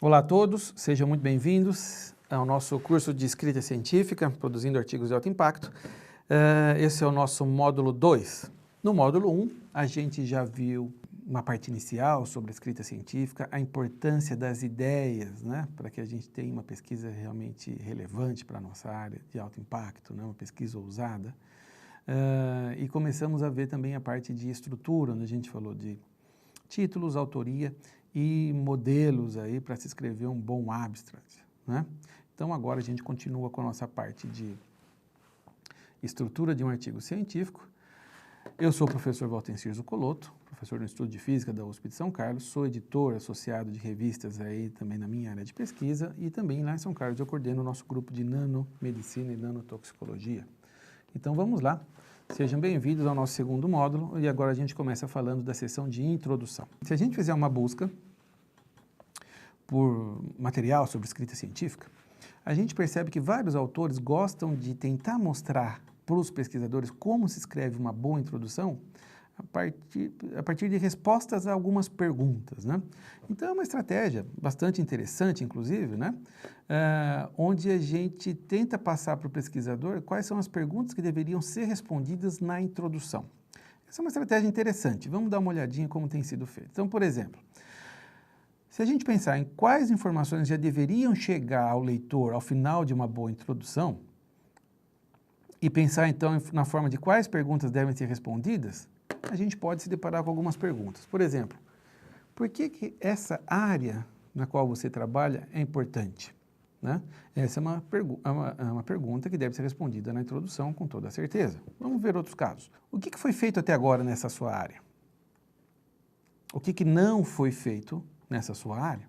Olá a todos, sejam muito bem-vindos ao nosso curso de escrita científica, produzindo artigos de alto impacto. Esse é o nosso módulo 2. No módulo 1, a gente já viu uma parte inicial sobre a escrita científica, a importância das ideias, né, para que a gente tenha uma pesquisa realmente relevante para a nossa área de alto impacto, né, uma pesquisa ousada. E começamos a ver também a parte de estrutura, onde a gente falou de títulos, autoria e modelos aí para se escrever um bom abstract, né? Então agora a gente continua com a nossa parte de estrutura de um artigo científico. Eu sou o professor Valtencir Zucolotto, professor do Instituto de Física da USP de São Carlos, sou editor associado de revistas aí também na minha área de pesquisa e também lá em São Carlos eu coordeno o nosso grupo de nanomedicina e nanotoxicologia. Então vamos lá. Sejam bem-vindos ao nosso segundo módulo e agora a gente começa falando da seção de introdução. Se a gente fizer uma busca por material sobre escrita científica, a gente percebe que vários autores gostam de tentar mostrar para os pesquisadores como se escreve uma boa introdução a partir de respostas a algumas perguntas, né? Então é uma estratégia bastante interessante, inclusive, né? Onde a gente tenta passar para o pesquisador quais são as perguntas que deveriam ser respondidas na introdução. Essa é uma estratégia interessante, vamos dar uma olhadinha como tem sido feito. Então, por exemplo, se a gente pensar em quais informações já deveriam chegar ao leitor ao final de uma boa introdução, e pensar então na forma de quais perguntas devem ser respondidas, a gente pode se deparar com algumas perguntas. Por exemplo, por que essa área na qual você trabalha é importante? Né? Essa é uma pergunta que deve ser respondida na introdução com toda certeza. Vamos ver outros casos. O que foi feito até agora nessa sua área? O que não foi feito nessa sua área?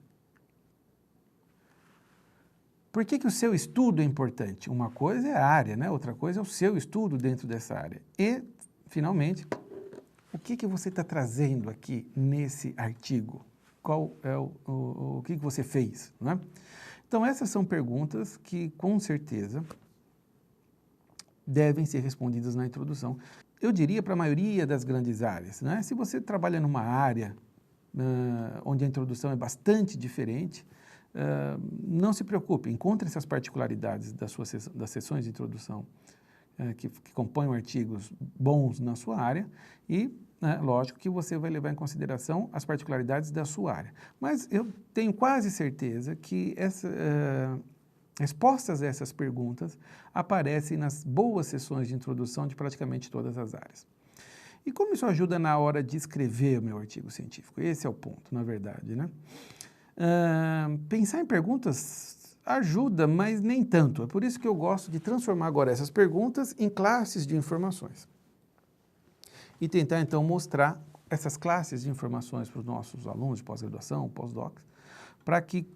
Por que o seu estudo é importante? Uma coisa é a área, né? Outra coisa é o seu estudo dentro dessa área. E, finalmente, o que você está trazendo aqui nesse artigo? Qual é o que você fez, né? Então, essas são perguntas que, com certeza, devem ser respondidas na introdução. Eu diria para a maioria das grandes áreas, né? Se você trabalha numa área onde a introdução é bastante diferente, não se preocupe, encontre essas particularidades das sessões de introdução que compõem artigos bons na sua área e, lógico, que você vai levar em consideração as particularidades da sua área. Mas eu tenho quase certeza que respostas a essas perguntas aparecem nas boas sessões de introdução de praticamente todas as áreas. E como isso ajuda na hora de escrever o meu artigo científico? Esse é o ponto, na verdade, né? Pensar em perguntas ajuda, mas nem tanto. É por isso que eu gosto de transformar agora essas perguntas em classes de informações. E tentar, então, mostrar essas classes de informações para os nossos alunos de pós-graduação, pós-docs, para que,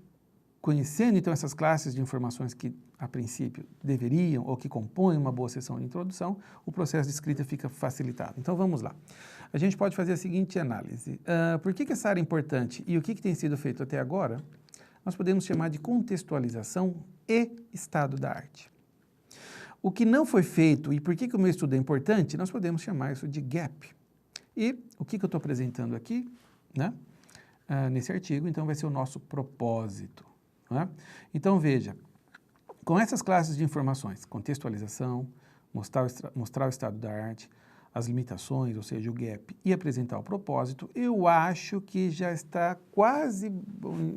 conhecendo, então, essas classes de informações que, a princípio, deveriam ou que compõem uma boa sessão de introdução, o processo de escrita fica facilitado. Então, vamos lá. A gente pode fazer a seguinte análise. Por que essa área é importante e o que tem sido feito até agora? Nós podemos chamar de contextualização e estado da arte. O que não foi feito e por que o meu estudo é importante, nós podemos chamar isso de gap. E o que eu estou apresentando aqui, né, nesse artigo, então vai ser o nosso propósito. Né? Então veja, com essas classes de informações, contextualização, mostrar o estado da arte, as limitações, ou seja, o gap, e apresentar o propósito, eu acho que já está quase, em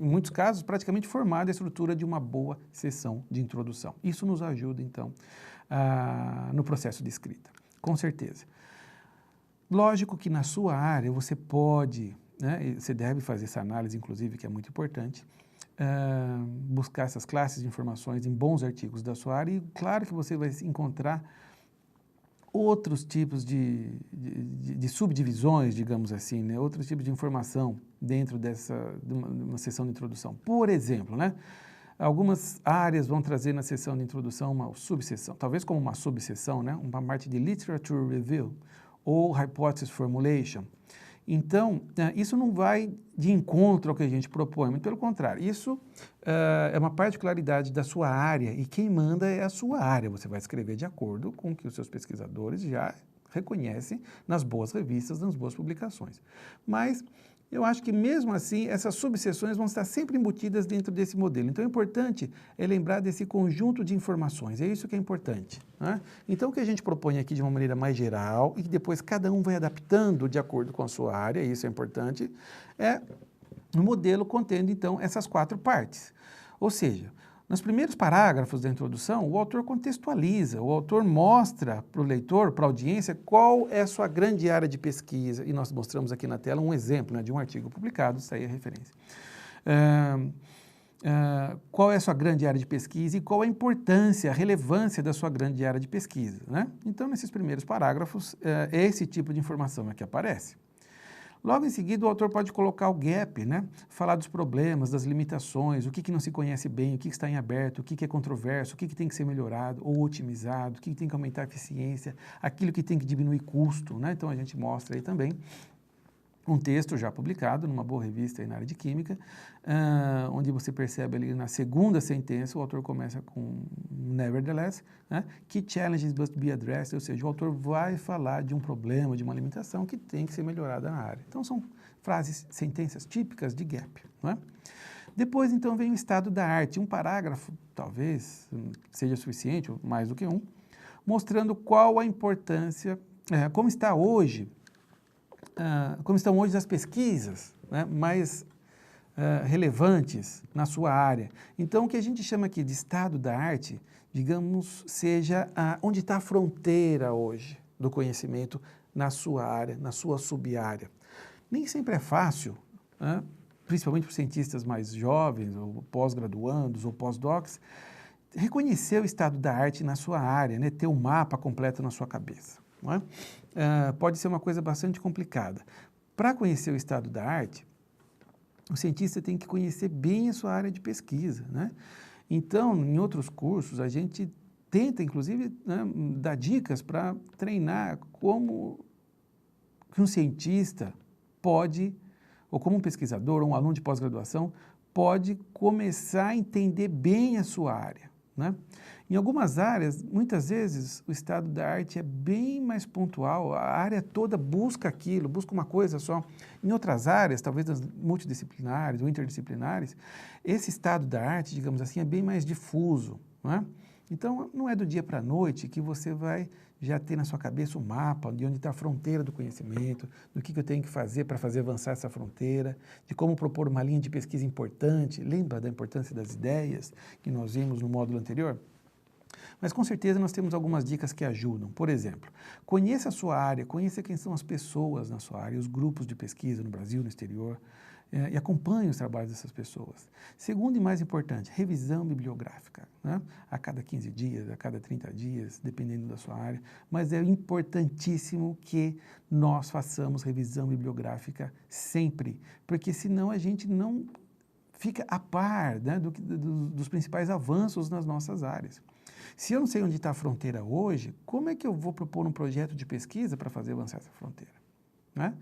muitos casos, praticamente formada a estrutura de uma boa sessão de introdução. Isso nos ajuda, então, no processo de escrita, com certeza. Lógico que na sua área você pode, né, você deve fazer essa análise, inclusive, que é muito importante, buscar essas classes de informações em bons artigos da sua área e claro que você vai encontrar outros tipos de subdivisões, digamos assim, né? Outros tipos de informação dentro de uma sessão de introdução. Por exemplo, né? Algumas áreas vão trazer na sessão de introdução uma subseção, talvez como uma subseção, né? Uma parte de Literature Review ou Hypothesis Formulation. Então, isso não vai de encontro ao que a gente propõe, muito pelo contrário, isso é uma particularidade da sua área e quem manda é a sua área. Você vai escrever de acordo com o que os seus pesquisadores já reconhecem nas boas revistas, nas boas publicações. Mas eu acho que mesmo assim essas subseções vão estar sempre embutidas dentro desse modelo. Então, o importante é lembrar desse conjunto de informações, é isso que é importante, né? Então, o que a gente propõe aqui de uma maneira mais geral e que depois cada um vai adaptando de acordo com a sua área, isso é importante, é um modelo contendo, então, essas 4 partes. Ou seja, nos primeiros parágrafos da introdução, o autor contextualiza, o autor mostra para o leitor, para a audiência, qual é a sua grande área de pesquisa, e nós mostramos aqui na tela um exemplo, né, de um artigo publicado, isso aí é a referência. Qual é a sua grande área de pesquisa e qual a importância, a relevância da sua grande área de pesquisa, né? Então, nesses primeiros parágrafos, é esse tipo de informação que aparece. Logo em seguida, o autor pode colocar o gap, né? Falar dos problemas, das limitações, o que não se conhece bem, o que está em aberto, o que é controverso, o que tem que ser melhorado ou otimizado, o que tem que aumentar a eficiência, aquilo que tem que diminuir custo, né? Então, a gente mostra aí também um texto já publicado numa boa revista aí na área de química, onde você percebe ali na segunda sentença, o autor começa com nevertheless, né? Key challenges must be addressed, ou seja, o autor vai falar de um problema, de uma limitação que tem que ser melhorada na área. Então, são frases, sentenças típicas de gap, não é? Depois, então, vem o estado da arte, um parágrafo, talvez seja suficiente, ou mais do que um, mostrando qual a importância, como está hoje, como estão hoje as pesquisas, né, mais relevantes na sua área. Então, o que a gente chama aqui de estado da arte, digamos, seja onde está a fronteira hoje do conhecimento na sua área, na sua sub-área. Nem sempre é fácil, né, principalmente para os cientistas mais jovens, ou pós-graduandos, ou pós-docs, reconhecer o estado da arte na sua área, né, ter um mapa completo na sua cabeça. Não é? Pode ser uma coisa bastante complicada. Para conhecer o estado da arte, o cientista tem que conhecer bem a sua área de pesquisa, né? Então, em outros cursos, a gente tenta, inclusive, né, dar dicas para treinar como que um cientista pode, ou como um pesquisador, ou um aluno de pós-graduação, pode começar a entender bem a sua área, né? Em algumas áreas, muitas vezes, o estado da arte é bem mais pontual, a área toda busca aquilo, busca uma coisa só. Em outras áreas, talvez das multidisciplinares ou interdisciplinares, esse estado da arte, digamos assim, é bem mais difuso, não é? Então, não é do dia para a noite que você vai já ter na sua cabeça um mapa de onde está a fronteira do conhecimento, do que eu tenho que fazer para fazer avançar essa fronteira, de como propor uma linha de pesquisa importante. Lembra da importância das ideias que nós vimos no módulo anterior? Mas com certeza nós temos algumas dicas que ajudam. Por exemplo, conheça a sua área, conheça quem são as pessoas na sua área, os grupos de pesquisa no Brasil, no exterior, e acompanhe os trabalhos dessas pessoas. Segundo e mais importante, revisão bibliográfica, né? A cada 15 dias, a cada 30 dias, dependendo da sua área, mas é importantíssimo que nós façamos revisão bibliográfica sempre, porque senão a gente não fica a par, né, dos principais avanços nas nossas áreas. Se eu não sei onde está a fronteira hoje, como é que eu vou propor um projeto de pesquisa para fazer avançar essa fronteira, né?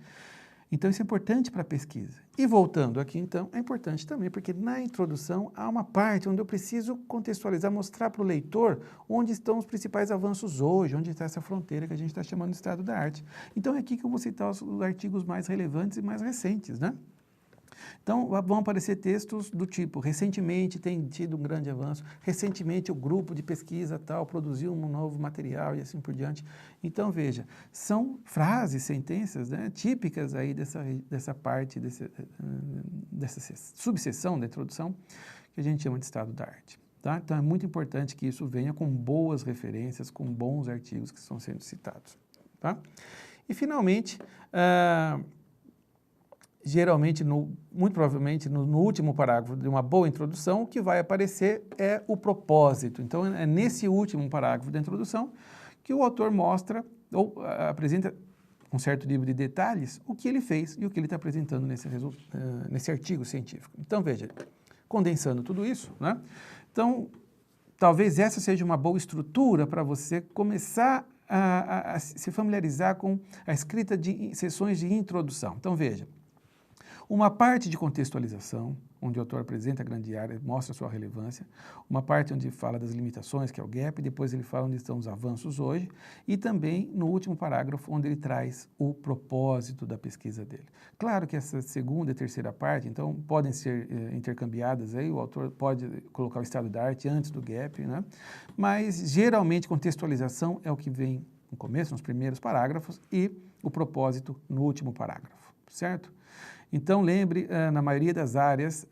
Então, isso é importante para a pesquisa. E voltando aqui, então, é importante também, porque na introdução há uma parte onde eu preciso contextualizar, mostrar para o leitor onde estão os principais avanços hoje, onde está essa fronteira que a gente está chamando de estado da arte. Então, é aqui que eu vou citar os artigos mais relevantes e mais recentes, né? Então, vão aparecer textos do tipo, recentemente tem tido um grande avanço, recentemente o grupo de pesquisa tal produziu um novo material e assim por diante. Então, veja, são frases, sentenças, né, típicas aí dessa parte, dessa subseção da introdução, que a gente chama de estado da arte. Tá? Então, é muito importante que isso venha com boas referências, com bons artigos que estão sendo citados. Tá? E, finalmente, geralmente, muito provavelmente, no último parágrafo de uma boa introdução, o que vai aparecer é o propósito. Então, é nesse último parágrafo da introdução que o autor mostra ou apresenta um certo nível de detalhes o que ele fez e o que ele está apresentando nesse artigo científico. Então, veja, condensando tudo isso, né? Então, talvez essa seja uma boa estrutura para você começar a se familiarizar com a escrita de sessões de introdução. Então, veja, Uma parte de contextualização, onde o autor apresenta a grande área, mostra a sua relevância, uma parte onde fala das limitações, que é o gap, depois ele fala onde estão os avanços hoje, e também no último parágrafo, onde ele traz o propósito da pesquisa dele. Claro que essa segunda e terceira parte, então, podem ser intercambiadas aí, o autor pode colocar o estado da arte antes do gap, né? Mas, geralmente, contextualização é o que vem no começo, nos primeiros parágrafos, e o propósito no último parágrafo, certo? Então, lembre, na maioria das áreas,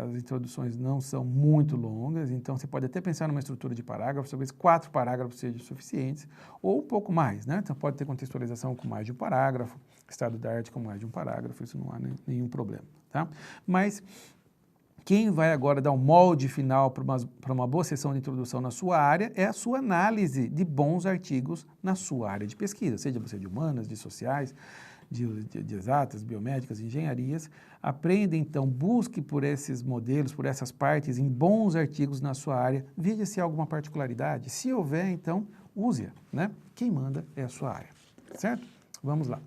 as introduções não são muito longas, então você pode até pensar numa estrutura de parágrafos, talvez 4 parágrafos sejam suficientes, ou um pouco mais, né? Então, pode ter contextualização com mais de um parágrafo, estado da arte com mais de um parágrafo, isso não há nenhum problema, tá? Mas quem vai agora dar um molde final para uma boa sessão de introdução na sua área é a sua análise de bons artigos na sua área de pesquisa, seja você de humanas, de sociais, de exatas, biomédicas, engenharias. Aprenda, então, busque por esses modelos, por essas partes, em bons artigos na sua área, veja se há alguma particularidade. Se houver, então, use-a, né? Quem manda é a sua área, certo? Vamos lá.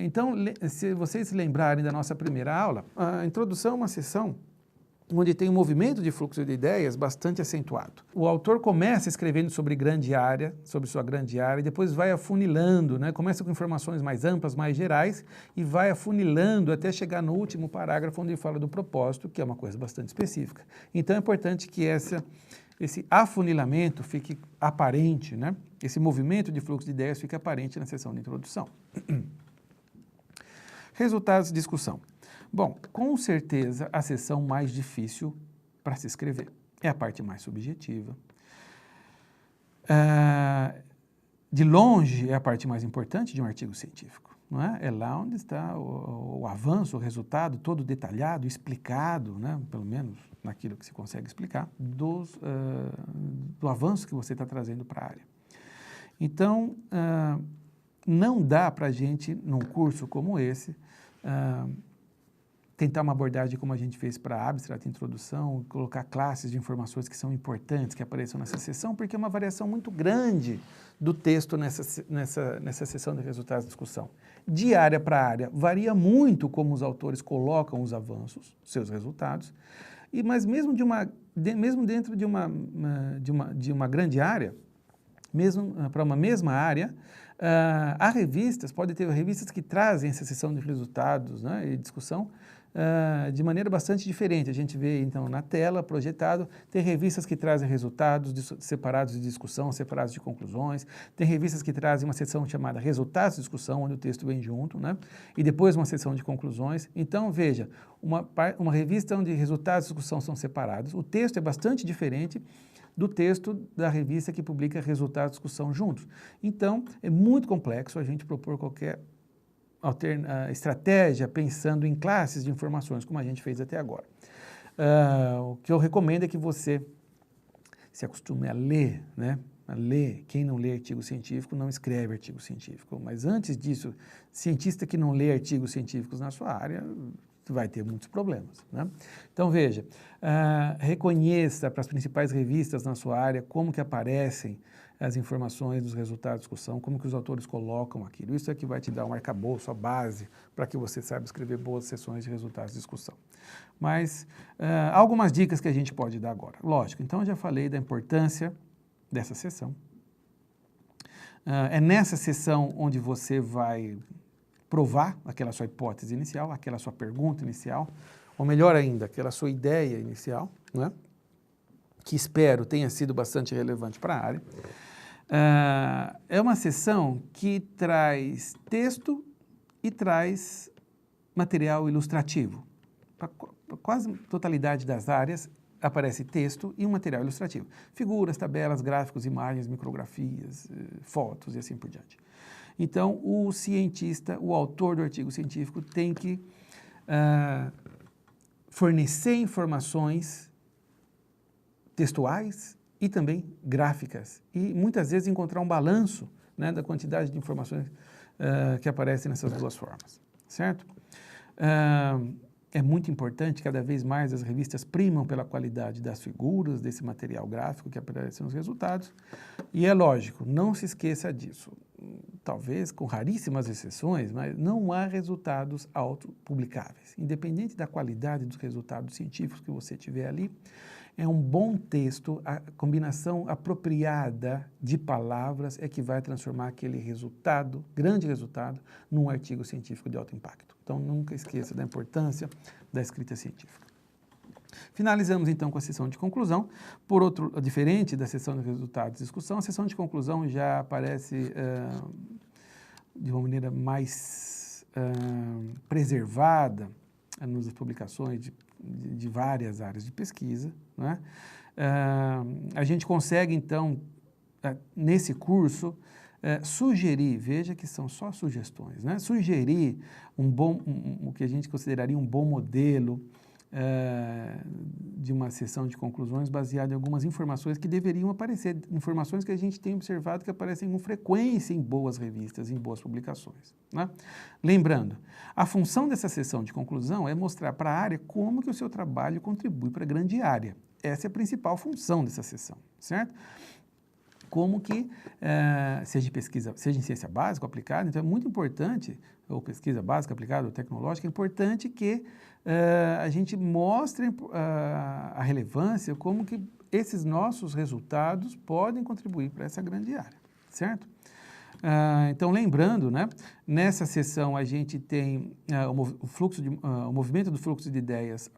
Então, se vocês se lembrarem da nossa primeira aula, a introdução é uma sessão onde tem um movimento de fluxo de ideias bastante acentuado. O autor começa escrevendo sobre grande área, sobre sua grande área, e depois vai afunilando, né? Começa com informações mais amplas, mais gerais, e vai afunilando até chegar no último parágrafo, onde ele fala do propósito, que é uma coisa bastante específica. Então é importante que esse afunilamento fique aparente, né? Esse movimento de fluxo de ideias fique aparente na sessão de introdução. Resultados de discussão. Bom, com certeza a sessão mais difícil para se escrever. É a parte mais subjetiva. De longe é a parte mais importante de um artigo científico, não é? É lá onde está o avanço, o resultado todo detalhado, explicado, né? Pelo menos naquilo que se consegue explicar, do avanço que você está trazendo para a área. Então, não dá para a gente, num curso como esse, tentar uma abordagem como a gente fez para a Abstract Introdução, colocar classes de informações que são importantes, que apareçam nessa sessão, porque é uma variação muito grande do texto nessa sessão de resultados de discussão. De área para área, varia muito como os autores colocam os avanços, seus resultados, mas mesmo dentro de uma grande área, mesmo para uma mesma área, há revistas, pode ter revistas que trazem essa sessão de resultados, né, e discussão de maneira bastante diferente. A gente vê, então, na tela, projetado, tem revistas que trazem resultados separados de discussão, separados de conclusões, tem revistas que trazem uma seção chamada resultados de discussão, onde o texto vem junto, né, e depois uma seção de conclusões. Então, veja, uma revista onde resultados de discussão são separados, o texto é bastante diferente do texto da revista que publica resultados de discussão juntos. Então, é muito complexo a gente propor qualquer estratégia pensando em classes de informações, como a gente fez até agora. O que eu recomendo é que você se acostume a ler, né? A ler. Quem não lê artigo científico não escreve artigo científico. Mas antes disso, cientista que não lê artigos científicos na sua área vai ter muitos problemas, né? Então, veja, reconheça para as principais revistas na sua área como que aparecem as informações dos resultados de discussão, como que os autores colocam aquilo. Isso é que vai te dar um arcabouço, a base, para que você saiba escrever boas sessões de resultados de discussão. Mas, algumas dicas que a gente pode dar agora. Lógico, então eu já falei da importância dessa sessão. É nessa sessão onde você vai provar aquela sua hipótese inicial, aquela sua pergunta inicial, ou melhor ainda, aquela sua ideia inicial, né? Que espero tenha sido bastante relevante para a área. É uma sessão que traz texto e traz material ilustrativo. Para quase a totalidade das áreas aparece texto e um material ilustrativo. Figuras, tabelas, gráficos, imagens, micrografias, fotos e assim por diante. Então, o cientista, o autor do artigo científico tem que fornecer informações textuais e também gráficas e muitas vezes encontrar um balanço, né, da quantidade de informações que aparecem nessas duas formas, certo? É muito importante, cada vez mais as revistas primam pela qualidade das figuras, desse material gráfico que aparece nos resultados, e é lógico, não se esqueça disso. talvez com raríssimas exceções, mas não há resultados autopublicáveis. Independente da qualidade dos resultados científicos que você tiver ali, é um bom texto, a combinação apropriada de palavras é que vai transformar aquele resultado, grande resultado, num artigo científico de alto impacto. Então, nunca esqueça da importância da escrita científica. Finalizamos então com a sessão de conclusão. Por outro, diferente da sessão de resultados e discussão, a sessão de conclusão já aparece de uma maneira mais preservada nas publicações de várias áreas de pesquisa, né? A gente consegue então, nesse curso, sugerir, veja que são só sugestões, né? Sugerir o que a gente consideraria um bom modelo de uma sessão de conclusões baseada em algumas informações que deveriam aparecer, informações que a gente tem observado que aparecem com frequência em boas revistas, em boas publicações, né? Lembrando, a função dessa sessão de conclusão é mostrar para a área como que o seu trabalho contribui para a grande área. Essa é a principal função dessa sessão, certo? Como que, seja em ciência básica ou aplicada, então é muito importante, ou pesquisa básica, aplicada ou tecnológica, é importante que a gente mostre a relevância, como que esses nossos resultados podem contribuir para essa grande área, certo? Então, lembrando, né, nessa sessão a gente tem o movimento do fluxo de ideias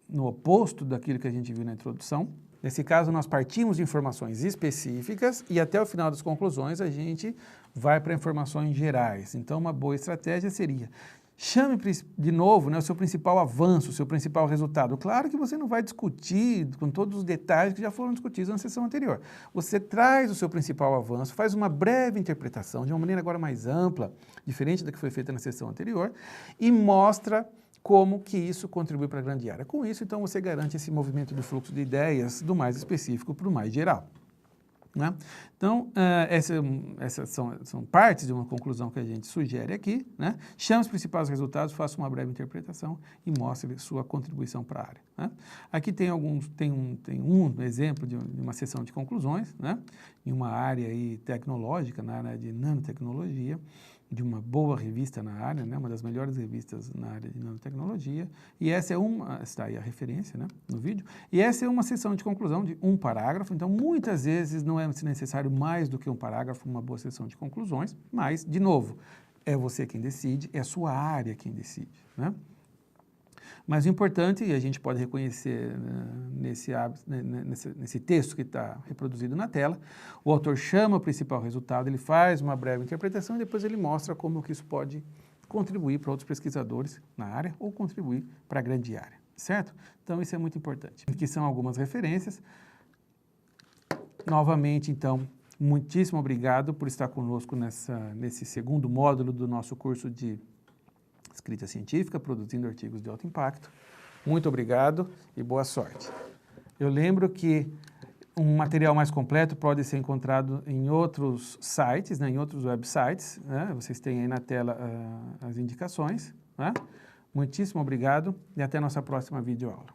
no oposto daquilo que a gente viu na introdução. Nesse caso, nós partimos de informações específicas e até o final das conclusões a gente vai para informações gerais. Então, uma boa estratégia seria: chame de novo, né, o seu principal avanço, o seu principal resultado. Claro que você não vai discutir com todos os detalhes que já foram discutidos na sessão anterior. Você traz o seu principal avanço, faz uma breve interpretação, de uma maneira agora mais ampla, diferente da que foi feita na sessão anterior, e mostra como que isso contribui para a grande área. Com isso, então, você garante esse movimento do fluxo de ideias do mais específico para o mais geral, né? Então, essas são partes de uma conclusão que a gente sugere aqui, né? Chame os principais resultados, faça uma breve interpretação e mostre sua contribuição para a área, né? Aqui tem um exemplo de uma sessão de conclusões, né? Em uma área aí tecnológica, na área de nanotecnologia, de uma boa revista na área, né, uma das melhores revistas na área de nanotecnologia, e essa está aí a referência, né, no vídeo, e essa é uma sessão de conclusão de um parágrafo. Então, muitas vezes não é necessário mais do que um parágrafo, uma boa sessão de conclusões, mas, de novo, é você quem decide, é a sua área quem decide, né? Mas o importante, e a gente pode reconhecer nesse texto que está reproduzido na tela, o autor chama o principal resultado, ele faz uma breve interpretação e depois ele mostra como que isso pode contribuir para outros pesquisadores na área ou contribuir para a grande área, certo? Então, isso é muito importante. Aqui são algumas referências. Novamente, então, muitíssimo obrigado por estar conosco nesse segundo módulo do nosso curso de escrita científica, produzindo artigos de alto impacto. Muito obrigado e boa sorte. Eu lembro que um material mais completo pode ser encontrado em outros sites, né, em outros websites, né? Vocês têm aí na tela as indicações, né? Muitíssimo obrigado e até a nossa próxima videoaula.